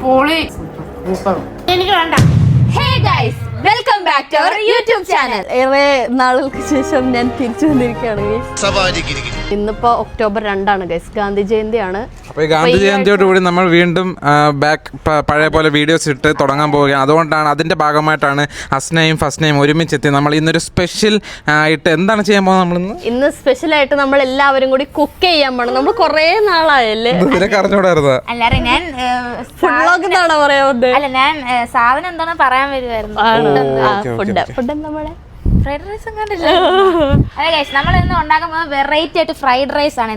പൊളി എനിക്ക് വേണ്ട. Hey guys, welcome back to our YouTube channel. ഏറെ നാളുകൾക്ക് ശേഷം ഞാൻ തിരിച്ചു വന്നിരിക്കുകയാണ് ഗൈസ്. ഇന്നിപ്പോ ഒക്ടോബർ 2 ഗൈസ്, ഗാന്ധി ജയന്തിയാണ്. അപ്പോൾ ഈ ഗാന്ധി ജയന്തിയോടുകൂടി നമ്മൾ വീണ്ടും പഴയ പോലെ വീഡിയോസ് ഇട്ട് തുടങ്ങാൻ പോവുകയാണ്. അതുകൊണ്ടാണ് അതിന്റെ ഭാഗമായിട്ടാണ് അസ്നയും ഫസ്നയും ഒരുമിച്ചെത്തി നമ്മൾ ഇന്നൊരു സ്പെഷ്യൽ ആയിട്ട് എന്താണ് ചെയ്യാൻ പോകുന്നത്? ഇന്ന് സ്പെഷ്യൽ ആയിട്ട് നമ്മൾ എല്ലാവരും കൂടി കുക്ക് ചെയ്യാൻ പോകണം. നമ്മൾ കുറേ നാളായല്ലേ അറിഞ്ഞൂടായിരുന്നോ? അല്ലാതെ ഞാൻ ഫുഡ് വ്ലോഗ് എന്നാണോ പറയാവുന്നത്? അല്ല, ഞാൻ സാധനം എന്താണെന്ന് പറയാൻ വരുമായിരുന്നു. ഫുഡ് നമ്മളെ ഫ്രൈഡ് റൈസ് കണ്ടില്ല. അതെ ഗൈസ്, നമ്മൾ ഇന്ന് ഉണ്ടാക്കുമ്പോൾ വെറൈറ്റി ആയിട്ട് ഫ്രൈഡ് റൈസ് ആണ്.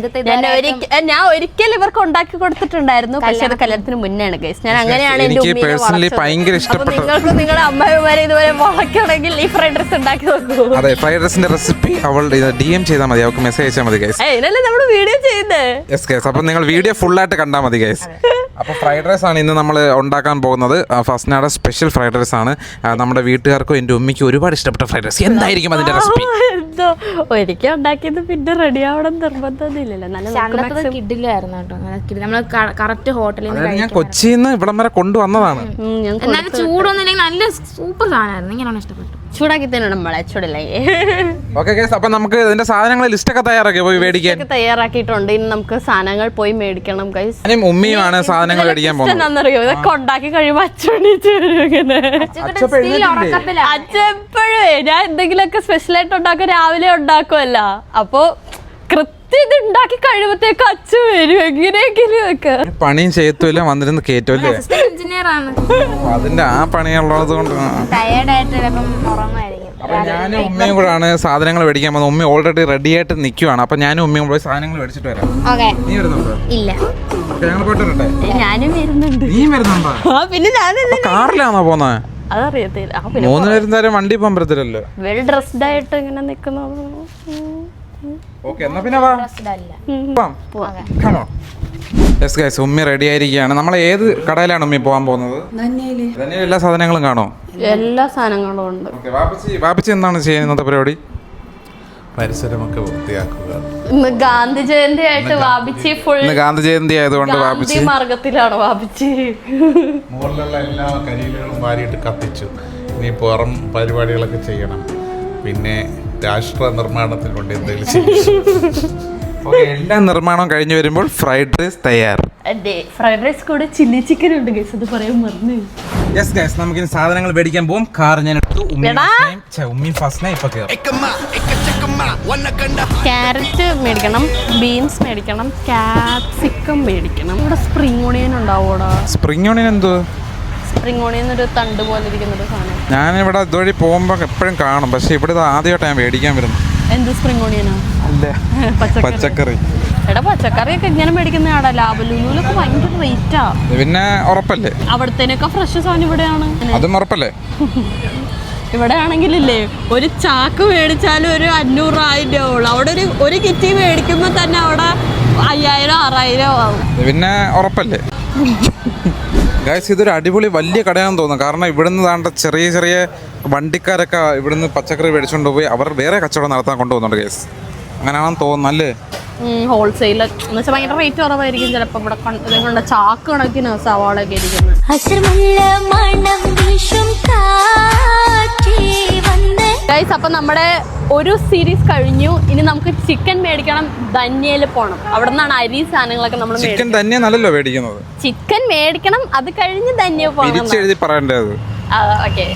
ഞാൻ ഒരിക്കൽ ഇവർക്ക് ഉണ്ടാക്കി കൊടുത്തിട്ടുണ്ടായിരുന്നു, പക്ഷെ അത് കല്യാണത്തിന് മുന്നെയാണ് ഗൈസ്. ഞാൻ അങ്ങനെയാണ് എന്റെ നിങ്ങൾക്ക് നിങ്ങളുടെ അമ്മമാരെ ഇതുവരെ വളയ്ക്കണമെങ്കിൽ ഈ ഫ്രൈഡ് റൈസ് ഉണ്ടാക്കി നോക്കൂ. അതെ, ഫ്രൈഡ് റൈസിന്റെ റെസിപ്പി അവൾ DM ചെയ്താൽ മതി, അവൾക്ക് മെസ്സേജ് അയച്ചാൽ മതി ഗൈസ്. ഇതിനല്ലേ നമ്മൾ വീഡിയോ ചെയ്യുന്നത്. യെസ് ഗൈസ്, അപ്പോൾ നിങ്ങൾ വീഡിയോ ഫുൾ ആയിട്ട് കണ്ടാൽ മതി ഗൈസ്. അപ്പോൾ ഫ്രൈഡ് റൈസ് ആണ് ഇന്ന് നമ്മൾ ഉണ്ടാക്കാൻ പോകുന്നത്. ഫസ്റ്റിനാടെ സ്പെഷ്യൽ ഫ്രൈഡ് റൈസ് ആണ്. നമ്മുടെ വീട്ടുകാർക്കും എൻ്റെ ഉമ്മയ്ക്കും ഒരുപാട് ഇഷ്ടപ്പെട്ട ഫ്രൈഡ് റൈസ്. എന്തായിരിക്കും അതിന്റെ റെസിപ്പി? എന്തോ ഒരിക്കൽ ഉണ്ടാക്കിയത് പിന്നെ റെഡി ആവണം നിർബന്ധമൊന്നുമില്ലല്ലോ. നല്ല കിഡിലായിരുന്നു കേട്ടോ. നമ്മൾ കറക്റ്റ് ഹോട്ടലിൽ നിന്ന് ഞാൻ കൊച്ചിയിൽ നിന്ന് ഇവിടം വരെ കൊണ്ടുവന്നതാണ്. എന്നാലും ചൂടൊന്നുമില്ലെങ്കിൽ നല്ല സൂപ്പർ സാധനമായിരുന്നു. ഇങ്ങനെയാണ് ഇഷ്ടപ്പെട്ടു. ചൂടാക്കി തന്നെ നമ്മളെ ചൂടില്ലേ. ഓക്കെ ഗൈസ്, അപ്പൊ നമുക്ക് ഇതിന്റെ സാധനങ്ങൾ ലിസ്റ്റ് ഒക്കെ തയ്യാറാക്കി പോയി മേടിക്കാൻ തയ്യാറാക്കിയിട്ടുണ്ട്. ഇനി നമുക്ക് സാധനങ്ങൾ പോയി മേടിക്കണം ഗൈസ്. ഞാനും ഉമ്മയുമാണ് സാധനങ്ങൾ മേടിക്കാൻ പോകുന്നത്. എന്നറിയോ, ഇതൊക്കെ ഉണ്ടാക്കി കഴിയുമ്പോ അച്ഛനീച്ച് വരും. ഇങ്ങനെ അച്ഛപ്പോഴേ ഞാൻ എന്തെങ്കിലുമൊക്കെ സ്പെഷ്യൽ ആയിട്ട് ഉണ്ടാക്കുക രാവിലെ ഉണ്ടാക്കുമല്ല, അപ്പൊ ഇത് ഉണ്ടാക്കി കഴിയുമ്പത്തേക്ക് അച്ഛൻ വരും. എങ്ങനെയെങ്കിലും ഒക്കെ പണിയും ചെയ്യത്തുമില്ല, വന്നിരുന്ന് കേറ്റുമല്ലേ. എഞ്ചിനീയർ ആണ്, അതിന്റെ ആ പണിയുള്ളത് കൊണ്ട് അപ്പൊ ഞാനും ഉമ്മയും കൂടാണ് സാധനങ്ങൾ മേടിക്കാൻ പോകുന്നത്. ഉമ്മ ഓൾറെഡി റെഡി ആയിട്ട് നിൽക്കുവാണ്. അപ്പൊ ഞാനും ഉമ്മയും പോയി സാധനങ്ങൾ മേടിച്ചിട്ട് വരാം. നീ വരുന്നുണ്ടോ? ഇല്ല, ഞങ്ങൾ പോയിട്ട് വരട്ടെ. ഞാനും വരുന്നുണ്ട്. നീ വരുന്നുണ്ടോ? പിന്നെ ഞാനല്ല. കാറിലാണോ പോന്നെ? അതറിയത്തില്ല. 3 പേരും വണ്ടി പോകാൻ പറ്റത്തില്ലല്ലോ. വെൽ ഡ്രസ്ഡ് ആയിട്ട് ഇങ്ങനെ നിക്കുന്നത്. ഓക്കെ, എന്നാ പിന്നെ വാ. യെസ് ഗൈസ്, ഉമ്മി റെഡി ആയിരിക്കുകയാണ്. നമ്മൾ ഏത് കടയിലാണ് ഉമ്മി പോകാൻ പോകുന്നത്? ധന്യയിൽ എല്ലാ സാധനങ്ങളും കാണോ? എല്ലാ സാധനങ്ങളും ഉണ്ട്. വാപ്പിച്ചി എന്താണ് ചെയ്യുന്നത് പരിപാടി? പരിസരമൊക്കെ വൃത്തിയാക്കുക. ഇന്ന് ഗാന്ധി ജയന്തി ആയിട്ട് വാപ്പിച്ചി ഫുൾ ഗാന്ധി ജയന്തി ആയതുകൊണ്ട് വാപ്പിച്ചി മാർഗത്തിലാണ്. വാപ്പിച്ചി മുകളിലുള്ള എല്ലാ കരിയിലുകളും വാരിയിട്ട് കത്തിച്ചു. ഇനി പുറം പരിപാടികളൊക്കെ ചെയ്യണം. പിന്നെ രാഷ്ട്ര നിർമ്മാണത്തിന് വേണ്ടി എന്തെങ്കിലും ചെയ്യും. എല്ലാ നിർമ്മാണവും കഴിഞ്ഞ് വരുമ്പോൾ ഫ്രൈഡ് റൈസ് തയ്യാർ. അതെ, ഫ്രൈഡ് റൈസ് കൂടെ ചില്ലി ചിക്കൻ ഉണ്ട് ഗൈസ്, അത് പറയാൻ മറന്നു. യെസ് ഗൈസ്, നമുക്ക് ഇനി സാധനങ്ങൾ മേടിക്കാൻ പോകും. കാർ ഞാൻ എടുത്തു. ഉമ്മി ഫസ്റ്റ് ഇപ്പൊ ക്യാരറ്റ് മേടിക്കണം, ബീൻസ് മേടിക്കണം, ക്യാപ്സിക്കം മേടിക്കണം. ഇവിടെ സ്പ്രിംഗ് ഓണിയൻ ഉണ്ടാവൂടാ. സ്പ്രിംഗ് ഓണിയൻ എന്തോ? സ്പ്രിംഗ് ഓണിയൻ ഒരു തണ്ട് പോലെ ഇരിക്കുന്നൊരു സാധനം. ഞാനിവിടെ ഇതുവഴി പോകുമ്പോ എപ്പോഴും കാണും, പക്ഷെ ഇവിടെ ആദ്യമായിട്ട് ഞാൻ മേടിക്കാൻ വരുന്നു. എന്ത് സ്പ്രിംഗ് ഓണിയനോ? അല്ല, പച്ചക്കറി. എടാ, പച്ചക്കറിയൊക്കെ ഇങ്ങനെ മേടിക്കുന്ന ആടാ. ലാബലൂലൊക്കെ ഭയങ്കര റേറ്റാ. പിന്നെ ഉറപ്പല്ലേ അവിടത്തേനൊക്കെ ഫ്രഷ് സാധനം ഇവിടെയാണ്. അതും ഉറപ്പല്ലേ? ഇവിടെ ആണെങ്കിലില്ലേ, ഒരു ചാക്ക് മേടിച്ചാലും ഒരു 500-1000 രൂപ. അവിടെ ഒരു കിറ്റി മേടിക്കുമ്പോ തന്നെ അവിടെ 5000-6000 ആവും. പിന്നെ ഉറപ്പല്ലേ? ഗൈസ്, ഇതൊരു അടിപൊളി വലിയ കടയാണെന്ന് തോന്നുന്നു. കാരണം ഇവിടുന്ന് താണ്ട ചെറിയ ചെറിയ വണ്ടിക്കാരൊക്കെ ഇവിടുന്ന് പച്ചക്കറി മേടിച്ചുകൊണ്ട് പോയി അവർ വേറെ കച്ചവടം നടത്താൻ കൊണ്ടുപോകുന്നുണ്ട് ഗൈസ്. അങ്ങനെയാണെന്ന് തോന്നുന്നു അല്ലേ? ഹോൾസെയിൽ എന്ന് വെച്ചാൽ ഭയങ്കര റേറ്റ് കുറവായിരിക്കും ചിലപ്പോൾ. ഇവിടെ ചാക്ക് കണക്കിന് സവാളൊക്കെ ഇരിക്കുന്നത്. ഗൈസ്, അപ്പം നമ്മുടെ ഒരു സീരീസ് കഴിഞ്ഞു. ഇനി നമുക്ക് ചിക്കൻ മേടിക്കണം. ധന്യയിൽ പോകണം. അവിടെ നിന്നാണ് അരി സാധനങ്ങളൊക്കെ നമ്മൾ ചിക്കൻ ധന്യ നല്ലല്ലോ മേടിക്കുന്നത്. ചിക്കൻ മേടിക്കണം, അത് കഴിഞ്ഞ് ധന്യ പോകണം. എഴുതി പറയേണ്ടത്. ഓക്കെ,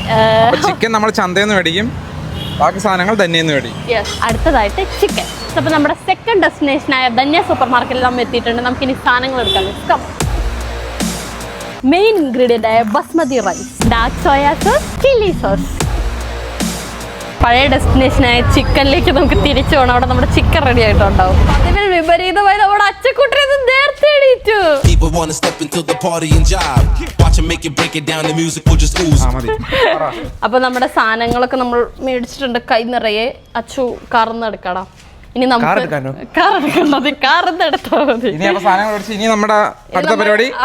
ചിക്കൻ നമ്മൾ ചന്തയിൽ നിന്ന് മേടിക്കും, ബാക്കി സാധനങ്ങൾ ധന്യയിൽ നിന്ന് മേടിക്കും. യെസ്, അടുത്തതായിട്ട് ചിക്കൻ. അപ്പോൾ നമ്മുടെ സെക്കൻഡ് ഡെസ്റ്റിനേഷനായ ധന്യ സൂപ്പർ മാർക്കറ്റിൽ നമ്മൾ എത്തിയിട്ടുണ്ട്. നമുക്ക് ഇനി സാധനങ്ങൾ എടുക്കാം. മെയിൻ ഇൻഗ്രീഡിയൻ്റ് ആയ basmati rice, dark soya sauce, chilli sauce. പഴയ ഡെസ്റ്റിനേഷനായ ചിക്കനിലേക്ക് നമുക്ക് തിരിച്ചു പോകണം. അവിടെ നമ്മുടെ ചിക്കൻ റെഡി ആയിട്ടുണ്ടാവും. അതിന് വിപരീതമായി നമ്മുടെ അച്ചക്കുട്ടി നേരത്തെ എണീറ്റു. അപ്പൊ നമ്മുടെ സാധനങ്ങളൊക്കെ നമ്മൾ മേടിച്ചിട്ടുണ്ട്. കൈ നിറയെ അച്ചു കറന്നെടുക്കണം. ഇനി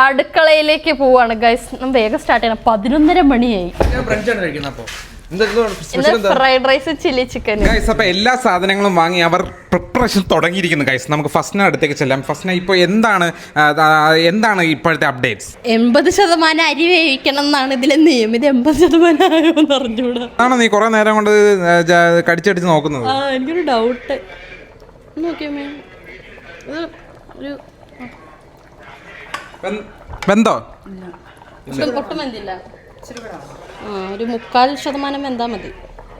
അടുക്കളയിലേക്ക് പോവാണ് ഗൈസ്. വേഗം സ്റ്റാർട്ട് ചെയ്യണം. 11:30 മണിയായി. Fried rice chilli chicken. Guys അപ്പൊ എല്ലാ സാധനങ്ങളും വാങ്ങി അവർ പ്രിപ്പറേഷൻ തുടങ്ങിയിരിക്കുന്നു ഗൈസ്. നമുക്ക് ഫസ്റ്റിന് അടുത്തേക്ക് ചെല്ലാം. ഫസ്റ്റിന് ഇപ്പോൾ എന്താണ് ഇപ്പോഴത്തെ അപ്ഡേറ്റ്സ്? 80% അരി വേവിക്കണം എന്നാണ് ഇതിലെ നിയമം. ഇത് 80% ആയോന്ന് അറിഞ്ഞൂടാ. ആണോ നീ കുറെ നേരം കൊണ്ട് കടിച്ചടിച്ച് നോക്കുന്നത്? എനിക്കൊരു ഡൗട്ട്. നോക്കിയോ ബന്ധോ ഒട്ടും വെന്തില്ല. ഒരു 3/4% വെന്താ മതി.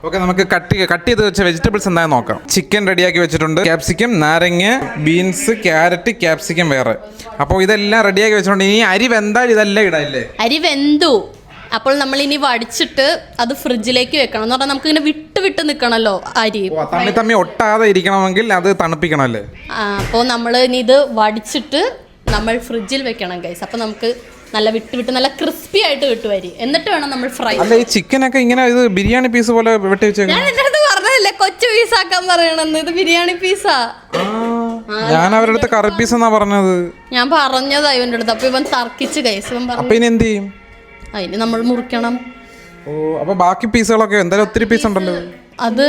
ഓക്കെ, നമുക്ക് കട്ട് ചെയ്ത് വെച്ച വെജിറ്റബിൾസ് എന്തായാലും നോക്കാം. ചിക്കൻ റെഡിയാക്കി വെച്ചിട്ടുണ്ട്. ക്യാപ്സിക്കം, നാരങ്ങ, ബീൻസ്, ക്യാരറ്റ്, ക്യാപ്സിക്കം വേറെ. അപ്പോൾ ഇതെല്ലാം റെഡിയാക്കി വെച്ചിട്ടുണ്ട്. ഇനി അരി വെന്താൽ ഇതെല്ലാം ഇടാല്ലേ? അരി വെന്തു. അപ്പോൾ നമ്മൾ ഇനി വടിച്ചിട്ട് അത് ഫ്രിഡ്ജിലേക്ക് വെക്കണം. എന്ന് പറഞ്ഞാൽ നമുക്ക് ഇങ്ങനെ വിട്ട് നിൽക്കണമല്ലോ അരി. തമ്മി ഒട്ടാതെ ഇരിക്കണമെങ്കിൽ അത് തണുപ്പിക്കണമല്ലേ? അപ്പോൾ നമ്മൾ ഇനി ഇത് വടിച്ചിട്ട് നമ്മൾ ഫ്രിഡ്ജിൽ വെക്കണം ഗൈസ്. അപ്പോൾ നമുക്ക് നല്ല വിട്ട് നല്ല ക്രിസ്പി ആയിട്ട് കിട്ടും അരി. എന്നിട്ട് വേണം നമ്മൾ ഫ്രൈ. അല്ല, ഈ ചിക്കനൊക്കെ ഇങ്ങനെ ഇത് ബിരിയാണി പീസ് പോലെ വെട്ടി വെച്ചേക്കും. ഞാൻ എന്റെ അടുത്ത് പറഞ്ഞതല്ലേ കൊച്ചു പീസാക്കാൻ പറയണെന്ന്. ഇത് ബിരിയാണി പീസാ. ഞാൻ അവരുടെ അടുത്ത് കറി പീസ് എന്നാ പറഞ്ഞത്. ഞാൻ പറഞ്ഞതാ ഇവന്റെ അടുത്ത്. അപ്പൊ ഇവൻ തർക്കിച്ച് ഗൈസ്. ഇവൻ പറഞ്ഞു അപ്പൊ ഇനി എന്ത് ചെയ്യും? അതിന് നമ്മൾ മുറിക്കണം. ഓ, അപ്പൊ ബാക്കി പീസുകളൊക്കെ എന്തായാലും ഒത്തിരി പീസ് ഉണ്ടല്ലോ. അത്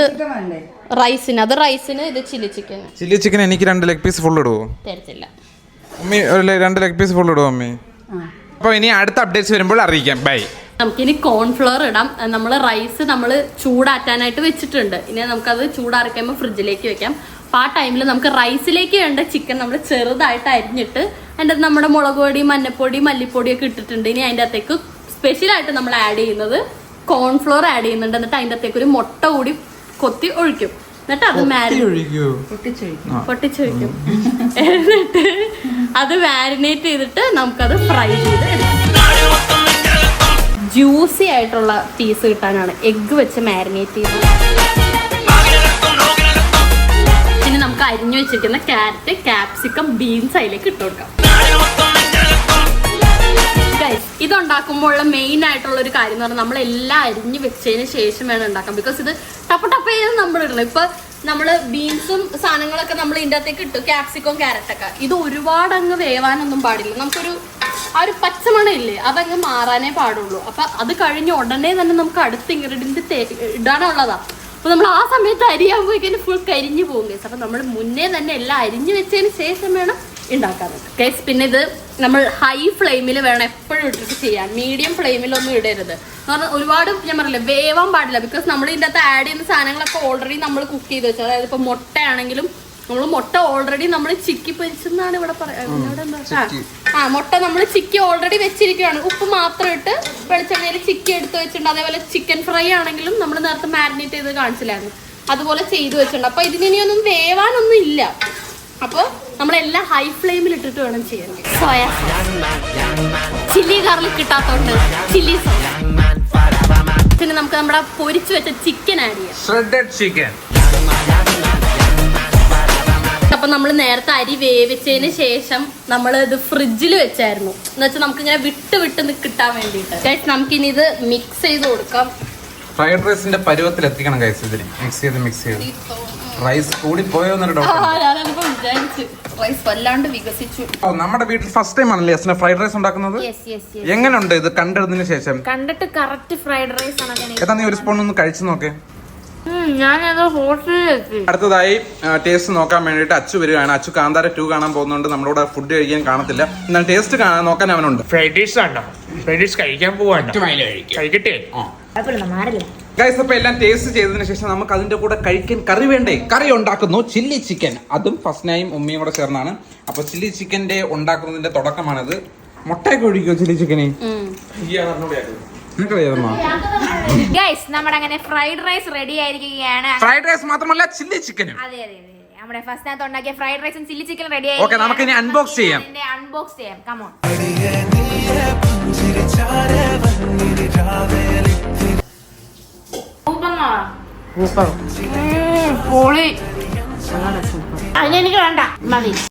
റൈസിന് ഇത് ചില്ലി ചിക്കൻ. എനിക്ക് 2 ലെഗ് പീസ് ഫുൾ ഇടുവോ? തരത്തില്ല അമ്മി. 2 ലെഗ് പീസ് ഫുൾ ഇടുവോ അമ്മി? അപ്പോൾ ഇനി അടുത്ത അപ്ഡേറ്റ്സ് വരുമ്പോൾ അറിയിക്കാം. ബൈ. നമുക്കിനി കോൺഫ്ലവർ ഇടാം. നമ്മൾ റൈസ് ചൂടാറ്റാനായിട്ട് വെച്ചിട്ടുണ്ട്. ഇനി നമുക്കത് ചൂടാറിക്കുമ്പോൾ ഫ്രിഡ്ജിലേക്ക് വെക്കാം. അപ്പോൾ ആ ടൈമിൽ നമുക്ക് റൈസിലേക്ക് വേണ്ട ചിക്കൻ നമ്മൾ ചെറുതായിട്ട് അരിഞ്ഞിട്ട് അതിൻ്റെ നമ്മുടെ മുളക് പൊടി, മഞ്ഞപ്പൊടി, മല്ലിപ്പൊടിയൊക്കെ ഇട്ടിട്ടുണ്ട്. ഇനി അതിൻ്റെ അകത്തേക്ക് സ്പെഷ്യലായിട്ട് നമ്മൾ ആഡ് ചെയ്യുന്നത് കോൺഫ്ലവർ ആഡ് ചെയ്യുന്നുണ്ട്. എന്നിട്ട് അതിൻ്റെ അകത്തേക്ക് ഒരു മുട്ട കൂടി കൊത്തി ഒഴിക്കും. എന്നിട്ട് അത് പൊട്ടിച്ചൊഴിക്കും. എന്നിട്ട് അത് മാരിനേറ്റ് ചെയ്തിട്ട് നമുക്കത് ഫ്രൈ ചെയ്ത് ജ്യൂസി ആയിട്ടുള്ള പീസ് കിട്ടാനാണ് എഗ്ഗ് വെച്ച് മാരിനേറ്റ് ചെയ്ത്. പിന്നെ നമുക്ക് അരിഞ്ഞു വെച്ചിരിക്കുന്ന ക്യാരറ്റ്, ക്യാപ്സിക്കം, ബീൻസ് അതിലേക്ക് ഇട്ട് കൊടുക്കാം. ഇതുണ്ടാക്കുമ്പോഴുള്ള മെയിൻ ആയിട്ടുള്ള ഒരു കാര്യം എന്ന് പറഞ്ഞാൽ നമ്മളെല്ലാം അരിഞ്ഞ് വെച്ചതിന് ശേഷം വേണം ഉണ്ടാക്കാം. ബിക്കോസ് ഇത് ടപ്പ് ചെയ്ത് നമ്മൾ ഇടണം. ഇപ്പൊ നമ്മള് ബീൻസും സാധനങ്ങളൊക്കെ നമ്മൾ ഇതിൻ്റെ അകത്തേക്ക് ഇട്ടു, ക്യാപ്സിക്കവും ക്യാരറ്റൊക്കെ. ഇത് ഒരുപാട് അങ്ങ് വേവാനൊന്നും പാടില്ല. നമുക്കൊരു ആ ഒരു പച്ചമണം ഇല്ലേ, അതങ്ങ് മാറാനേ പാടുള്ളൂ. അപ്പൊ അത് കഴിഞ്ഞ് ഉടനെ തന്നെ നമുക്ക് അടുത്ത ഇൻഗ്രീഡിയൻറ്റ് ഇടാനുള്ളതാ. അപ്പൊ നമ്മൾ ആ സമയത്ത് അരിയാകുമ്പോഴേക്കും ഫുൾ കരിഞ്ഞു പോകും കേസ്. അപ്പൊ നമ്മൾ മുന്നേ തന്നെ എല്ലാം അരിഞ്ഞു വെച്ചതിന് ശേഷം വേണം ഉണ്ടാക്കാറുണ്ട് കേസ്. പിന്നെ ഇത് നമ്മൾ ഹൈ ഫ്ലെയിമിൽ വേണം എപ്പോഴും ഇട്ടിട്ട് ചെയ്യാൻ. മീഡിയം ഫ്ലെയിമിലൊന്നും ഇടരുത്. എന്ന് പറഞ്ഞാൽ ഒരുപാട് ഞാൻ പറയില്ല വേവാൻ പാടില്ല. ബിക്കോസ് നമ്മൾ ഇതിൻ്റെ അകത്ത് ആഡ് ചെയ്യുന്ന സാധനങ്ങളൊക്കെ ഓൾറെഡി നമ്മൾ കുക്ക് ചെയ്ത് വെച്ചത്. അതായത് ഇപ്പൊ മുട്ടയാണെങ്കിലും നമ്മൾ മുട്ട ഓൾറെഡി നമ്മൾ ചിക്കി പൊരിച്ചെന്നാണ് ഇവിടെ പറയുന്നത്. മുട്ട നമ്മൾ ചിക്കി ഓൾറെഡി വെച്ചിരിക്കുകയാണ്. ഉപ്പ് മാത്രം ഇട്ട് വെളിച്ചെണ്ണയിൽ ചിക്കി എടുത്ത് വെച്ചിട്ടുണ്ട്. അതേപോലെ ചിക്കൻ ഫ്രൈ ആണെങ്കിലും നമ്മൾ നേരത്തെ മാരിനേറ്റ് ചെയ്ത് കാണിച്ചില്ലായിരുന്നു, അതുപോലെ ചെയ്ത് വെച്ചിട്ടുണ്ട്. അപ്പൊ ഇതിനൊന്നും വേവാനൊന്നും ഇല്ല. അപ്പോൾ നമ്മളെല്ലാം ഹൈ ഫ്ലെയിമിൽ ഇട്ടിട്ട് വേണം ചെയ്യാൻ. സോയാ ചില്ലി ഗാർലിക് കിട്ടാത്തോണ്ട് ചില്ലി സോയ. പിന്നെ നമുക്ക് നമ്മുടെ പൊരിച്ചു വെച്ച ചിക്കൻ ആഡ് ചെയ്യാം. Shredded chicken. അപ്പൊ നമ്മൾ നേരത്തെ അരി വേവിച്ചതിന് ശേഷം നമ്മൾ ഇത് ഫ്രിഡ്ജിൽ വെച്ചായിരുന്നു. എന്ന് വെച്ചാൽ നമുക്ക് ഇങ്ങനെ വിട്ട് കിട്ടാൻ വേണ്ടിയിട്ട്. നമുക്കിനി ഇത് മിക്സ് ചെയ്ത് കൊടുക്കാം. ഫ്രൈഡ് റൈസിന്റെ പരുവത്തിൽ എത്തിക്കണം ഗൈസ്. ഇതിന് മിക്സ് ചെയ്ത് റൈസ് കൂടി പോയോ എന്നൊരു ഡൗട്ട്. റൈസ് വല്ലാണ്ട് വികസിച്ചു. നമ്മുടെ വീട്ടിൽ ഫസ്റ്റ് ടൈം ആണല്ലേ അസ്ന ഫ്രൈഡ് റൈസ് ഉണ്ടാക്കുന്നത്? എങ്ങനെയുണ്ട് ഇത് കണ്ടതിന് ശേഷം? കണ്ടിട്ട് കറക്റ്റ് ഫ്രൈഡ് റൈസ് ആണ്. ഏതാ നീ ഒരു സ്പൂൺ ഒന്ന് കഴിച്ചു നോക്കേ. ഞാനത് ഹോട്ടലിലെത്തി. അടുത്തതായി ടേസ്റ്റ് നോക്കാൻ വേണ്ടിയിട്ട് അച്ചു വരികയാണ്. അച്ചു കാന്താര 2 കാണാൻ പോകുന്നുണ്ട്. നമ്മുടെ ഫുഡ് കഴിക്കാൻ കാണത്തില്ല. എന്നാൽ ടേസ്റ്റ് നോക്കാൻ അവനുണ്ട്. ഫ്രൈഡ് റൈസ് ആണോ? ഫ്രൈഡ് റൈസ് കഴിക്കാൻ പോവാണ്ടോ? കഴിക്കട്ടെ. ഗൈസ്, അപ്പൊ എല്ലാം ടേസ്റ്റ് ചെയ്തതിനു ശേഷം നമുക്ക് അതിന്റെ കൂടെ കഴിക്കാൻ കറി വേണ്ടേ? കറി ഉണ്ടാക്കുന്നു ചില്ലി ചിക്കൻ. അതും ഫസ്റ്റിനായും ഉമ്മയും കൂടെ ചേർന്നാണ്. അപ്പൊ ചില്ലി ചിക്കന്റെ ഉണ്ടാക്കുന്നതിന്റെ തുടക്കമാണിത്. മുട്ടയൊക്കെ ഒഴിക്കോ ചില്ലി ചിക്കനെ? ഗൈസ്, നമ്മുടെ അങ്ങനെ ഫ്രൈഡ് റൈസ് റെഡി ആയിരിക്കുകയാണ്. ഫ്രൈഡ് റൈസ് മാത്രമല്ല ചില്ലി ചിക്കനും. അതെ നമ്മുടെ ഫസ്റ്റ് ഉണ്ടാക്കിയ ഫ്രൈഡ് റൈസും ചില്ലി ചിക്കൻ റെഡി ആയി. ഓക്കെ, നമുക്ക് ഇനി അൺബോക്സ് ചെയ്യാം. Come on. പൊളി. അതിനെനിക്ക് വേണ്ട, മതി.